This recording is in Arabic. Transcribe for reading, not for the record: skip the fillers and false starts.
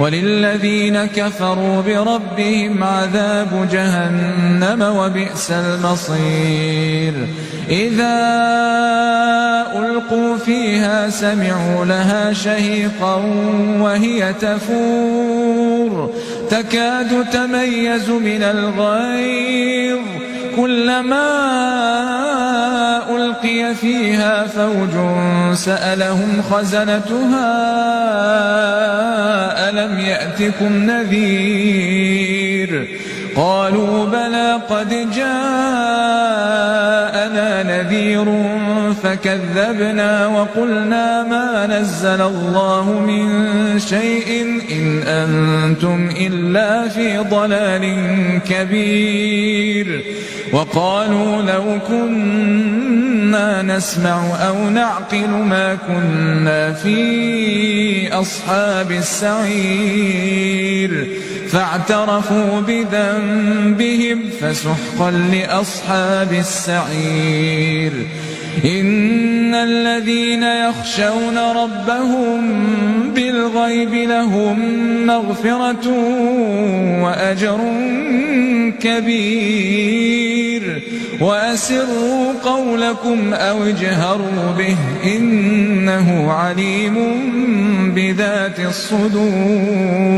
وللذين كفروا بربهم عذاب جهنم وبئس المصير إذا ألقوا فيها سمعوا لها شهيقا وهي تفور تكاد تميز من الغيظ كلما ألقي فيها فوج سألهم خزنتها ألم يأتكم نذير قالوا بلى قد جاءنا نذير فكذبنا وقلنا ما نزل الله من شيء إن أنتم إلا في ضلال كبير وقالوا لو كنا نسمع أو نعقل ما كنا في أصحاب السعير فاعترفوا بذنبهم فسحقا لأصحاب السعير إن الذين يخشون ربهم بالغيب لهم مغفرة وأجر كبير وأسروا قولكم أو اجهروا به إنه عليم بذات الصدور